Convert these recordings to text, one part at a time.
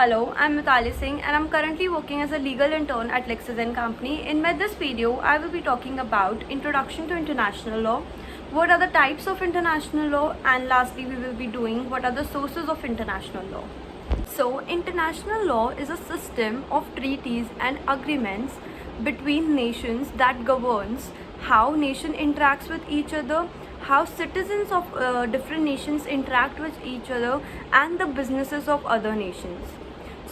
Hello, I'm Mitali Singh and I'm currently working as a legal intern at LEXIS and Company. In this video, I will be talking about Introduction to International Law, what are the types of international law, and lastly we will be doing what are the sources of international law. So, international law is a system of treaties and agreements between nations that governs how nation interacts with each other, how citizens of different nations interact with each other, and the businesses of other nations.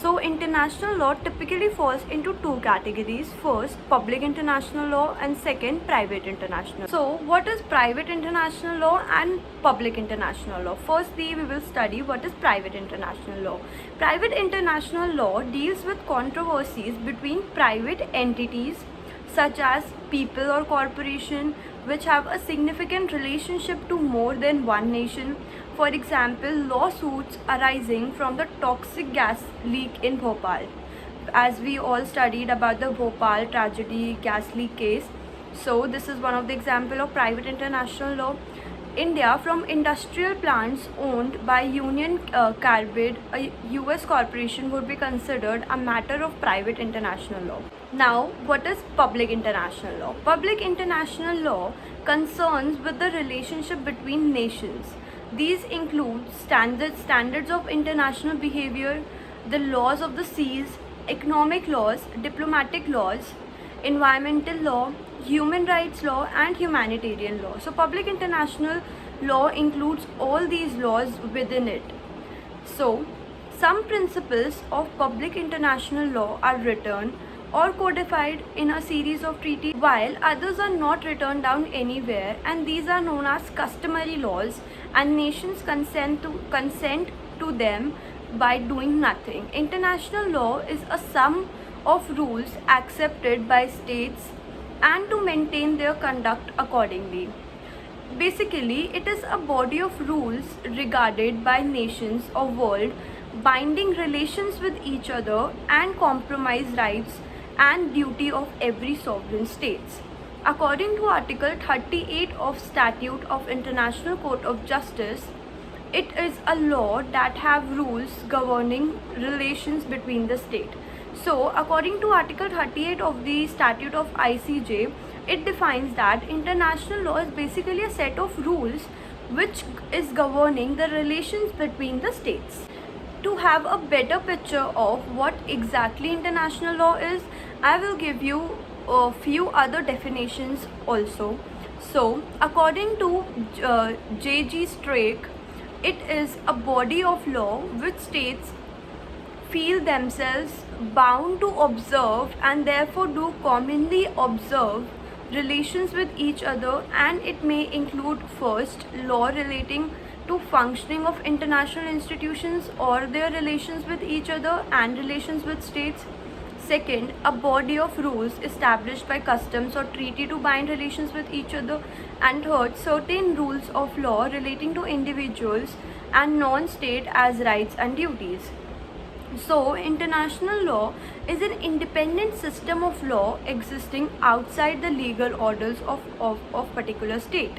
So international law typically falls into two categories. First, public international law, and second, private international. So what is private international law and public international law? Firstly, we will study what is private international law. Private international law deals with controversies between private entities such as people or corporation which have a significant relationship to more than one nation. For example, lawsuits arising from the toxic gas leak in Bhopal. As we all studied about the Bhopal tragedy gas leak case, so this is one of the example of private international law. India, from industrial plants owned by Union Carbide, a US corporation, would be considered a matter of private international law. Now, what is public international law? Public international law concerns with the relationship between nations. These include standards of international behavior, the laws of the seas, economic laws, diplomatic laws, environmental law, human rights law, and humanitarian law. So public international law includes all these laws within it. So some principles of public international law are written or codified in a series of treaties, while others are not written down anywhere, and these are known as customary laws, and nations consent to them by doing nothing. International law is a sum of rules accepted by states and to maintain their conduct accordingly. Basically, it is a body of rules regarded by nations or world, binding relations with each other and compromise rights and duty of every sovereign states. According to Article 38 of Statute of International Court of Justice, it is a law that have rules governing relations between the state. So according to Article 38 of the Statute of ICJ, it defines that international law is basically a set of rules which is governing the relations between the states. To have a better picture of what exactly international law is, I will give you a few other definitions also. So according to J.G. Strake, it is a body of law which states feel themselves bound to observe and therefore do commonly observe relations with each other, and it may include first, law relating to functioning of international institutions or their relations with each other and relations with states. Second, a body of rules established by customs or treaty to bind relations with each other. And third, certain rules of law relating to individuals and non-state as rights and duties. So, international law is an independent system of law existing outside the legal orders of particular state.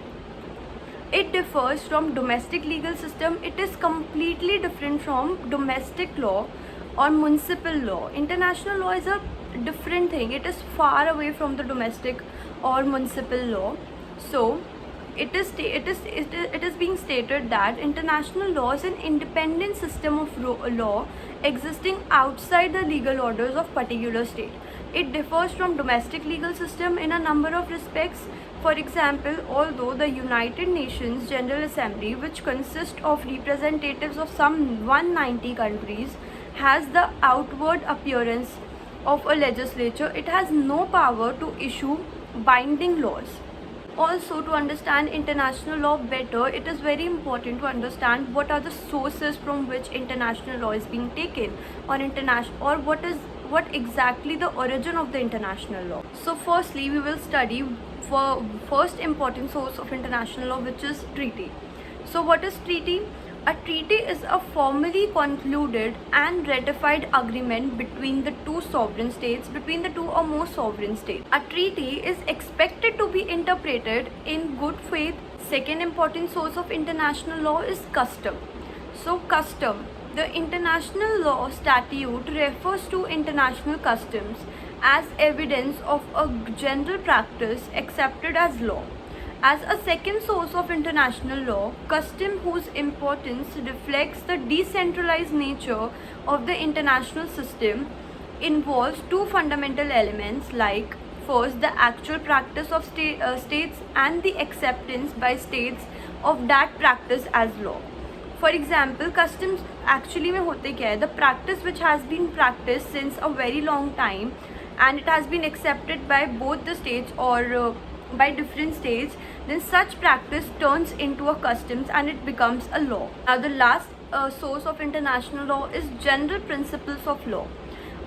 It differs from domestic legal system. It is completely different from domestic law or municipal law. International law is a different thing. It is far away from the domestic or municipal law. So it is being stated that international law is an independent system of law existing outside the legal orders of particular state. It differs from domestic legal system in a number of respects. For example, although the United Nations General Assembly, which consists of representatives of some 190 countries, has the outward appearance of a legislature, it has no power to issue binding laws. Also, to understand international law better, it is very important to understand what are the sources from which international law is being taken, or what exactly the origin of the international law. So firstly, we will study for first important source of international law, which is treaty. So what is treaty? A treaty is a formally concluded and ratified agreement between the two sovereign states, between the two or more sovereign states. A treaty is expected to be interpreted in good faith. Second important source of international law is custom. So custom The international law statute refers to international customs as evidence of a general practice accepted as law. As a second source of international law, custom whose importance reflects the decentralized nature of the international system involves two fundamental elements like first the actual practice of states and the acceptance by states of that practice as law. For example, customs actually में होते क्या है, the practice which has been practiced since a very long time and it has been accepted by both the states or by different states, then such practice turns into a customs and it becomes a law. Now the last source of international law is general principles of law.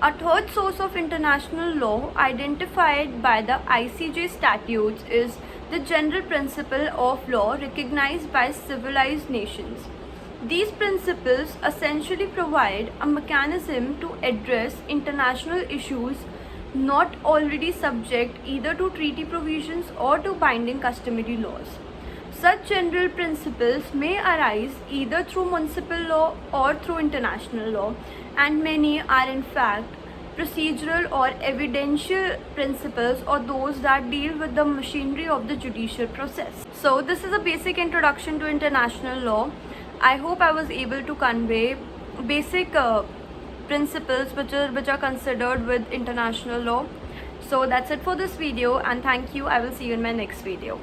A third source of international law identified by the ICJ statutes is the general principle of law recognized by civilized nations. These principles essentially provide a mechanism to address international issues not already subject either to treaty provisions or to binding customary laws. Such general principles may arise either through municipal law or through international law, and many are in fact procedural or evidential principles or those that deal with the machinery of the judicial process. So this is a basic introduction to international law. I hope I was able to convey basic principles which are considered with international law. So that's it for this video, and thank you. I will see you in my next video.